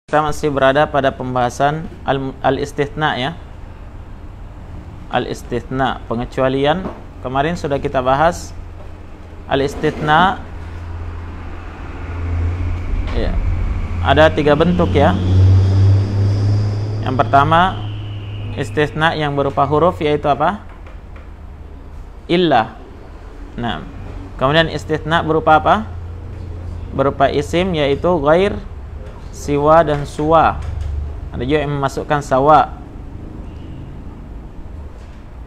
Kita masih berada pada pembahasan al-istithna ya. Al-istithna, pengecualian. Kemarin sudah kita bahas al-istithna ya. Ada 3 bentuk ya. Yang pertama, istithna yang berupa huruf, yaitu apa? Illah. Nah, kemudian istithna berupa apa? Berupa isim, yaitu ghair, siwa, dan suwa. Ada juga yang memasukkan sawa,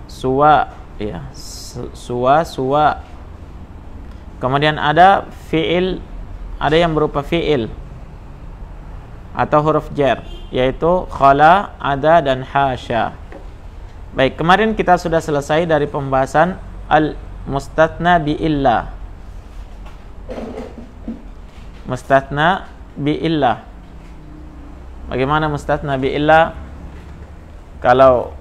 suwa ya, suwa. Kemudian ada fi'il, ada yang berupa fi'il atau huruf jar, yaitu khala, ada, dan hasya. Baik, kemarin kita sudah selesai dari pembahasan al-mustatsna bi illah. Mustatsna bi illah. Bagaimana mustatsna bi illah? Kalau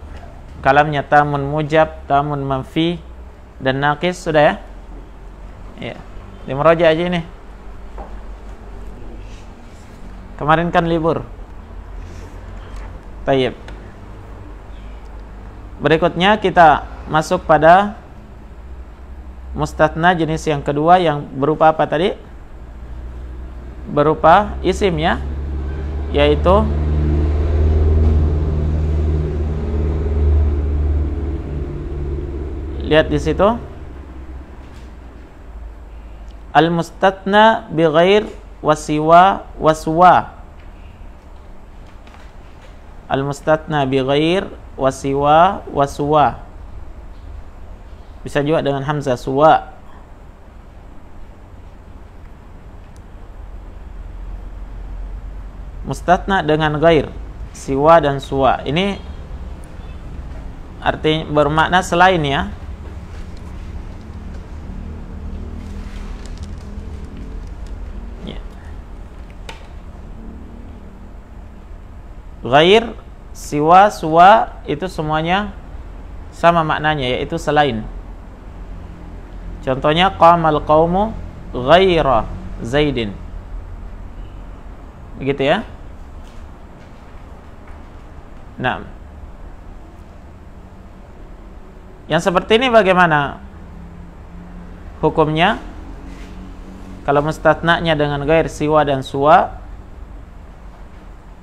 kalamnya tamun mujab, tamun manfi, dan naqis, sudah ya? Ya. Di meraja aja ini. Kemarin kan libur. Tayyib. Berikutnya kita masuk pada mustatsna jenis yang kedua, yang berupa apa tadi? Berupa isim ya, yaitu lihat di situ, al-mustatsna bi ghair wasiwa waswa. Al-mustatsna bi ghair wasiwa waswa. Bisa juga dengan hamzah suwa. Mustatsna dengan ghair, siwa, dan suwa. Ini artinya bermakna selain ya. Ghair, siwa, suwa itu semuanya sama maknanya, yaitu selain. Contohnya qamal qaumu ghaira Zaidin. Begitu ya. Nah, yang seperti ini bagaimana hukumnya? Kalau mustatsnanya dengan ghair, siwa, dan suwa,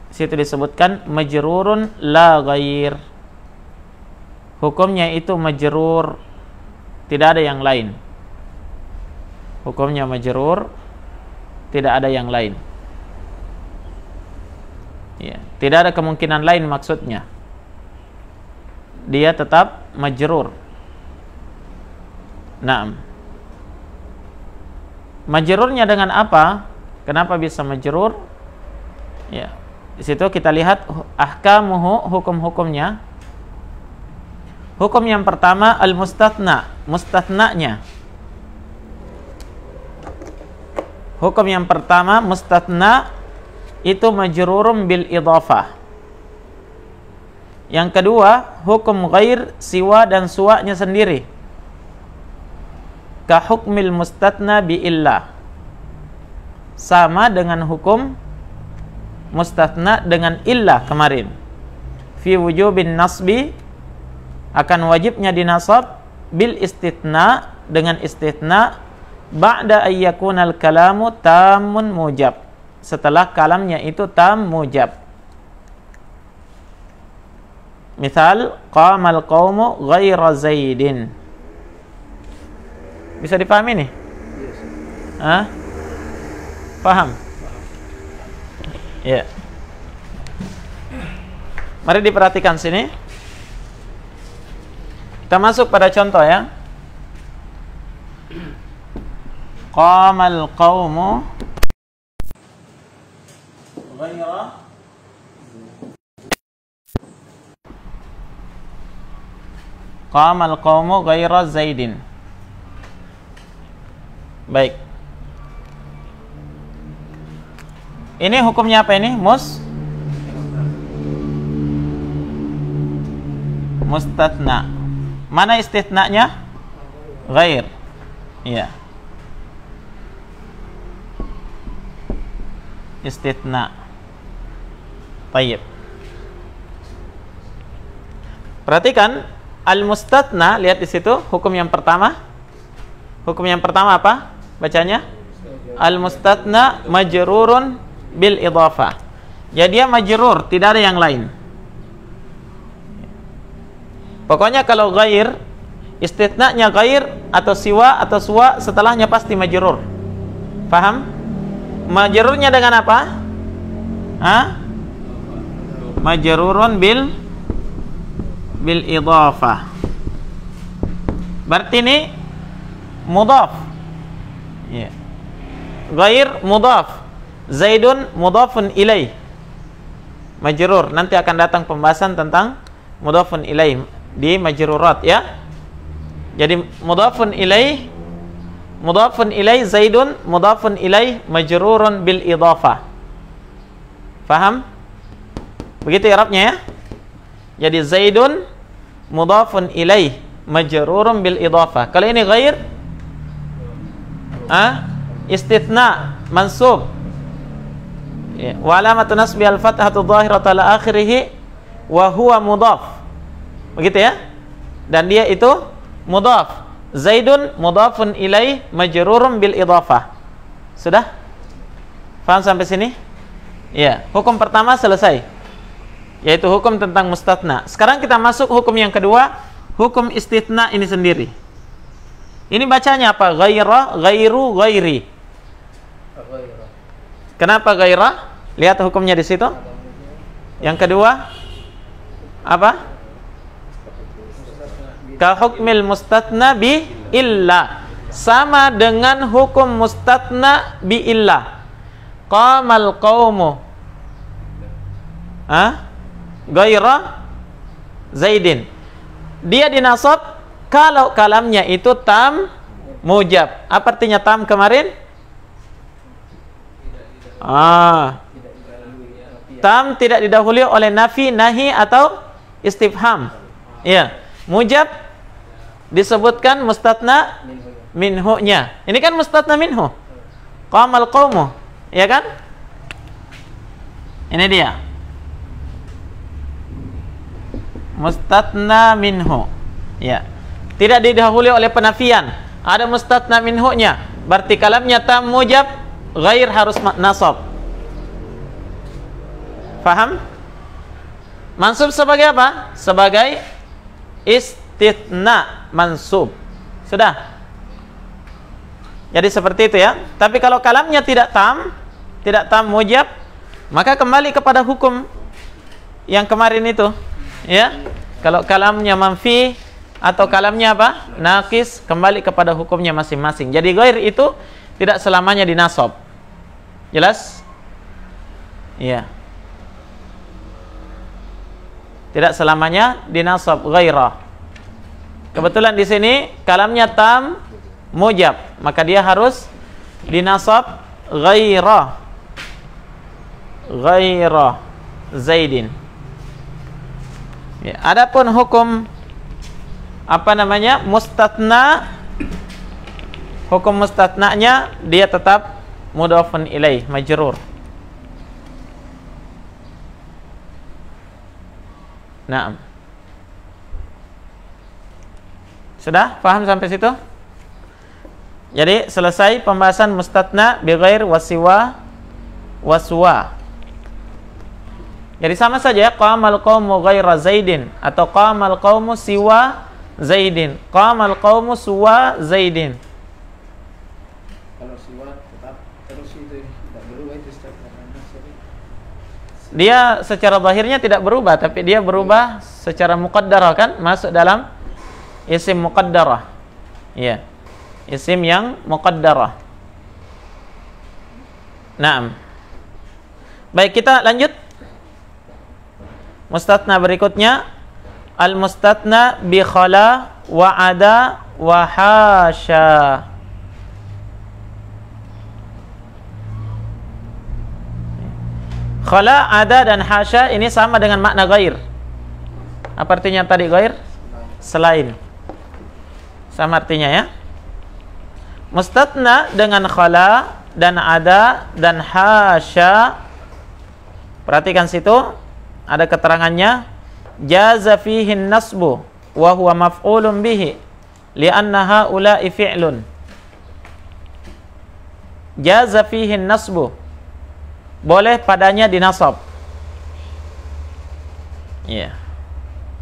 situ disebutkan majrurun la ghair. Hukumnya itu majrur, tidak ada yang lain. Hukumnya majrur, tidak ada yang lain. Ya, tidak ada kemungkinan lain maksudnya. Dia tetap majrur. Naam. Majrurnya dengan apa? Kenapa bisa majrur? Ya, di situ kita lihat ahkamuhu, hukum-hukumnya. Hukum yang pertama al-mustatsna, mustatsnanya. Hukum yang pertama, mustatsna itu majrurum bil idhafah. Yang kedua, hukum ghair, siwa, dan suwanya sendiri. Ka hukmil mustatsna bi illah. Sama dengan hukum mustatsna dengan illah kemarin. Fi wujubin nasbi, akan wajibnya dinasab, bil istitsna, dengan istitsna, ba'da ayyakunal kalamu tamun mujab, setelah kalamnya itu tam mujab. Misal qamal qaumu ghaira Zaidin. Bisa dipahami nih? Hah? Paham? Ya. Mari diperhatikan sini. Kita masuk pada contoh ya. Qamal qaumu ghaira qamal qaumu ghaira Zaidin. Baik. Ini hukumnya apa ini? Mustatsna. Mana istitsnanya? Ghair. Iya. istitsna. Tayyib. Perhatikan al-mustatna, lihat di situ hukum yang pertama. Hukum yang pertama apa? Bacanya al-mustatna majrurun bil idhafah. Ya dia majrur, tidak ada yang lain. Pokoknya kalau ghair, istitna'nya ghair atau siwa atau suwa, setelahnya pasti majrur. Paham? Majrurnya dengan apa? Majrurun bil idhafah. Berarti ini mudhaf. Ya. Ghair mudhaf. Zaidun mudhafun ilaih. Majrur. Nanti akan datang pembahasan tentang mudhafun ilaih di majrurat ya. Jadi mudhafun ilaih Zaidun mudhafun ilaih majrurun bil idhafah. Paham? Begitu i'rabnya ya. Jadi Zaidun mudhafun ilaih majrurun bil idhafah. Kalau ini ghair istitsna mansub. Ya. Wa alamatu nasbi al-fathatu dhahiratu ala akhirih wa huwa mudhaf. Begitu ya? Dan dia itu mudhaf. Zaidun mudhafun ilaih majrurun bil idhafah. Sudah? Paham sampai sini? Ya, hukum pertama selesai. Yaitu hukum tentang mustatna. Sekarang kita masuk hukum yang kedua, hukum istitsna ini sendiri. Ini bacanya apa? Ghaira, ghairu, ghairi. Kenapa ghaira? Lihat hukumnya di situ. Yang kedua apa? Ka hukmil mustatna bi illa. Sama dengan hukum mustatna bi illa. Qamal qaumu ghaira Zaidin. Dia dinasab kalau kalamnya itu tam mujab. Apa artinya tam kemarin? Tam tidak didahului oleh nafi, nahi atau istifham. Ya, mujab disebutkan mustatna minhu-nya. Ini kan mustatna minhu. Qamal qaumu, ya kan? Ini dia. Mustatna minhu. Ya. Tidak didahului oleh penafian. Ada mustatna minhu-nya. Berarti kalamnya tam mujab, ghair harus nasab. Faham? Mansub sebagai apa? Sebagai istitsna mansub. Sudah? Jadi seperti itu ya. Tapi kalau kalamnya tidak tam mujab, maka kembali kepada hukum yang kemarin itu. Ya. Kalau kalamnya manfi atau kalamnya apa? Naqis, kembali kepada hukumnya masing-masing. Jadi ghair itu tidak selamanya dinasab. Jelas? Iya. Tidak selamanya dinasab ghairah. Kebetulan di sini kalamnya tam mujab, maka dia harus dinasab ghairah Zaidin. Ya, adapun hukum mustatna, hukum mustatnanya dia tetap mudhafun ilaih majrur. Naam. Sudah paham sampai situ? Jadi selesai pembahasan mustatna bi ghair wasiwa waswa. Jadi sama saja qamal qaumu ghaira Zaidin atau qamal qaumu siwa Zaidin, qamal qaumu suwa Zaidin. Kalau siwa tetap terus itu tidak berubah itu secara. Dia secara zahirnya tidak berubah, tapi dia berubah secara muqaddarah kan, masuk dalam isim muqaddarah. Iya. Isim yang muqaddarah. Naam. Baik, kita lanjut. Mustatna berikutnya al-mustatna bi khala wa ada wa hasya. Khala, ada dan hasya ini sama dengan makna ghair. Apa artinya tadi ghair? Selain. Sama artinya ya. Mustatna dengan khala dan ada dan hasya Perhatikan situ ada keterangannya, jaza fihi nasbu wa huwa maf'ulun bihi li'anna haula'i fi'lun. Jaza fihi nasbu, boleh padanya dinasab. Iya.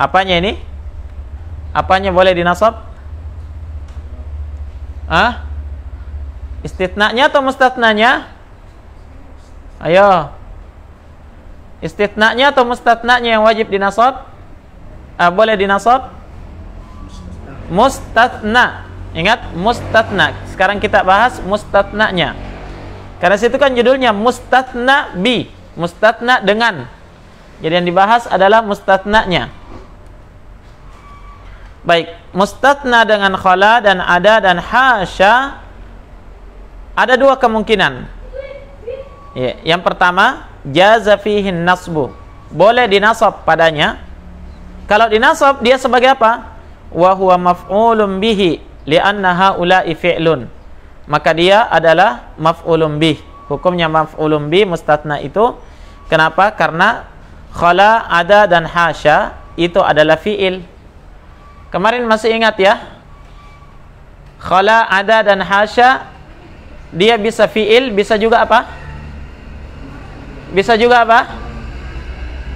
Apanya ini? Apanya boleh dinasab? Istitnanya atau mustatnanya? Ayo. Istitnanya atau mustatnanya yang wajib dinasab? Boleh dinasab? Mustatna. Ingat, mustatna. Sekarang kita bahas mustatnanya. Karena situ kan judulnya mustatna bi, mustatna dengan. Jadi yang dibahas adalah mustatnanya. Baik, mustatna dengan khala dan ada dan hasya, ada dua kemungkinan. Ya, yang pertama, jaza fihi nasbu, boleh dinasab padanya. Kalau dinasab dia sebagai apa? Wa huwa maf'ulun bihi li'anna haula'i fi'lun. Maka dia adalah maf'ulun bih. Hukumnya maf'ulun bih mustatna itu. Kenapa? Karena khala, ada dan hasya itu adalah fi'il. Kemarin masih ingat ya? Khala, ada dan hasya dia bisa fi'il, bisa juga apa? Bisa juga apa?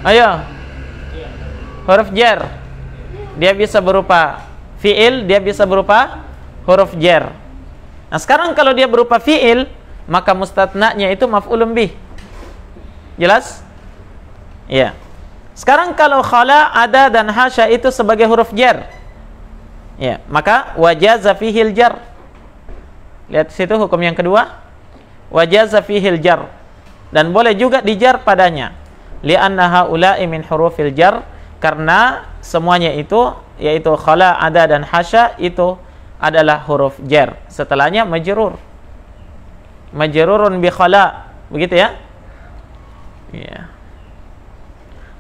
Ayo. Huruf jar. Dia bisa berupa fi'il, dia bisa berupa huruf jar. Nah, sekarang kalau dia berupa fi'il, maka mustatnanya itu maf'ulun bih. Jelas? Iya. Sekarang kalau khala, ada dan hasya itu sebagai huruf jar, ya, maka wajaza fihil jar. Lihat situ hukum yang kedua. Wajaza fihil jar, dan boleh juga dijar padanya. Li'anna haula'i min hurufil jar, karena semuanya itu, yaitu khala, ada dan hasya itu adalah huruf jar. Setelahnya majrur. Majrurun bi khala. Begitu ya? Iya.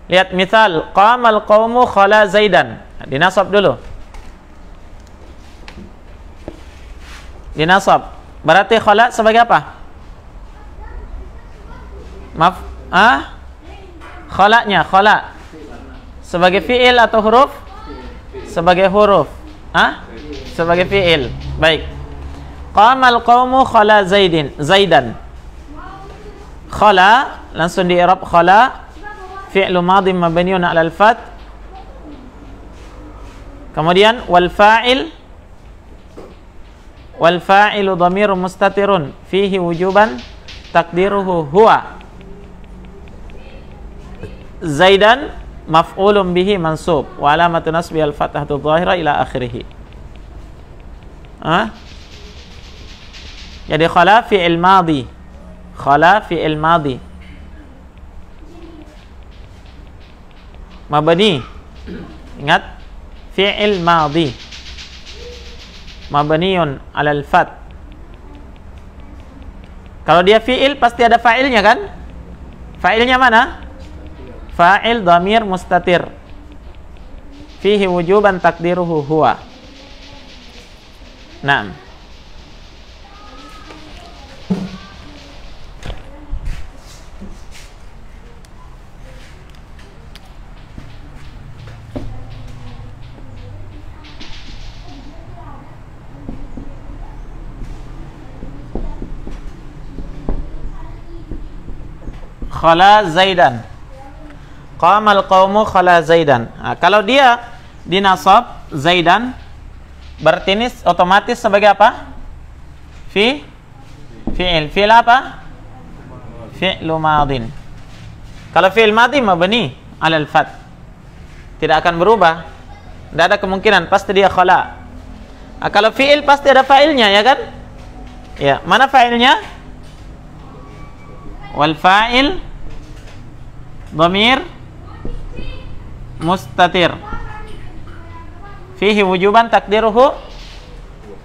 Lihat misal, qamal qaumu khala Zaidan. Dinasab dulu. Dinasab. Berarti khala sebagai apa? Khalanya, khala. Sebagai fi'il atau huruf? Sebagai huruf. Sebagai fi'il. Baik. Qamal qaumu khala Zaidan. Khala langsung di i'rab khala fi'lu madhi mabniun 'ala al-fath. Kemudian wal fa'ilu dhamirun mustatirun fihi wujuban taqdiruhu huwa. Zaidan maf'ulun bihi mansub wa alamatu nasbi al-fathatu dhahira ila akhirih. Jadi khala fi'il madhi. Khala fi'il madhi mabni. Ingat, fi'il madhi mabniun 'alal fath. Kalau dia fi'il pasti ada fa'ilnya kan? Fa'ilnya mana? Fa'il dhamir mustatir fihi wujuban taqdiruhu huwa. Naam. Khala Zaidan. Qamal qaumu khala Zaidan. Nah, kalau dia dinasab Zaidan, berarti ini otomatis sebagai apa? Fi'il. Fi'il apa? Fi'lu madin. Kalau fi'il madhi mabni 'alal fath, tidak akan berubah. Tidak ada kemungkinan, pasti dia khala. Nah, kalau fi'il pasti ada fa'ilnya, ya kan? Ya, mana fa'ilnya? Wal fa'il dhamir mustatir fihi wujuban takdiruhu.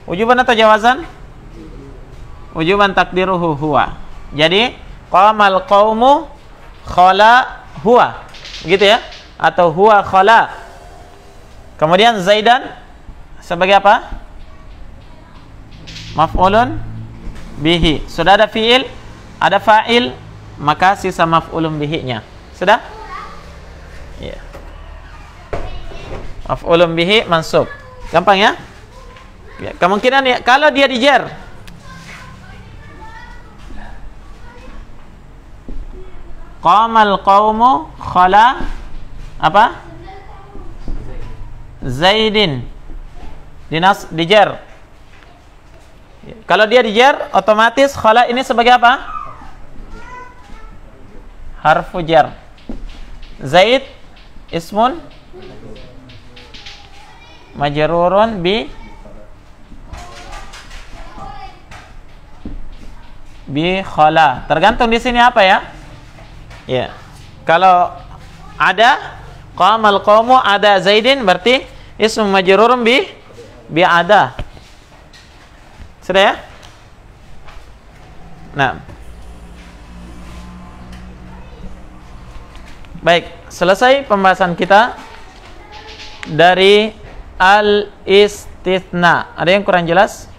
Wujuban atau jawazan? Wujuban takdiruhu huwa. Jadi qamal qaumu khala huwa, begitu ya, atau huwa khala. Kemudian Zaidan sebagai apa? Maf'ulun bihi. Sudah ada fi'il, ada fa'il, maka sisa maf'ulun bihi-nya. Sudah? Ya. Maf'ulun bihi mansub. Gampang ya? Ya, kemungkinan ya kalau dia dijer. Qamal qaumu khala apa? Zaidin. Dijer. Kalau dia dijer, otomatis khala ini sebagai apa? Harfu jar. Zaid ismun majrurun bi khala. Tergantung di sini apa ya? Ya. Kalau ada qamal qaumu ada Zaidin berarti ismu majrurun bi ada. Sudah ya? Nah. Baik, selesai pembahasan kita dari al-istitsna. Ada yang kurang jelas?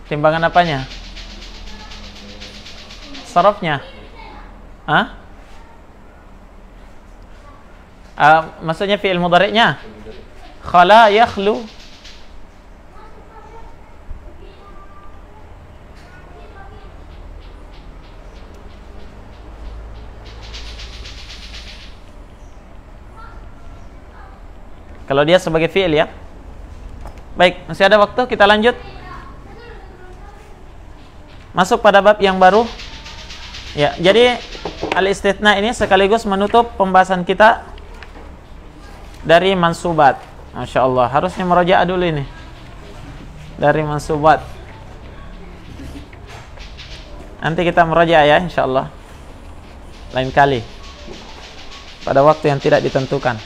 Timbangan apanya? Sarafnya? Maksudnya fi'il mudhari'nya? Khala yakhlu. Kalau dia sebagai fi'il ya. Baik, masih ada waktu, kita lanjut. Masuk pada bab yang baru. Ya, jadi al-istitsna ini sekaligus menutup pembahasan kita dari mansubat. Masya Allah, harusnya merojaah dulu ini. Dari mansubat. Nanti kita merojaah ya, insya Allah. Lain kali. Pada waktu yang tidak ditentukan.